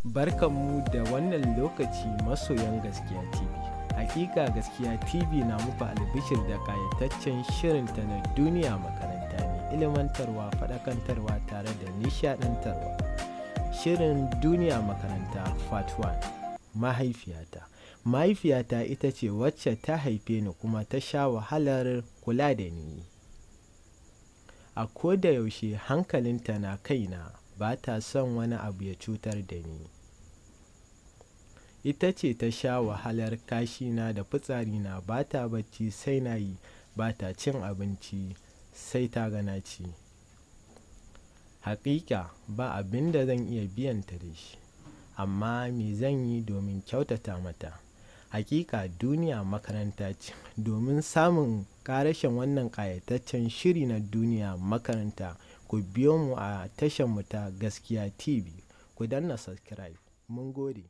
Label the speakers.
Speaker 1: Barkanmu da wannan lokaci masoyan Gaskiya TV. Hakika Gaskiya TV na muku albishir da kayataccen shirinta na duniya makaranta mai ilimantarwa, faɗakantarwa tare da nishaɗantarwa. Shirin duniya makaranta Part 1. Mahaifiyata. Mahaifiyata ita ce wacce ta haife ni kuma ta sha wahalar kula da ni. A koda yaushe hankalinta na kaina, ba ta son wani abu ya cutar da ni. Ita ce ta sha wahalar kashina da fitsarina, ba ta bacci sai na yi, ba ta cin abinci sai ta ga na ci. Haƙiƙa ba abin da zan iya biyanta da shi, amma me zan yi domin kyautata mata? Haƙiƙa duniya makaranta ce. Domin samun ƙarashin wannan ƙayataccen shiri na duniya makaranta, ku biyo mu a tashar mu ta Gaskiya TV. Ku danna subscribe. Mun gode.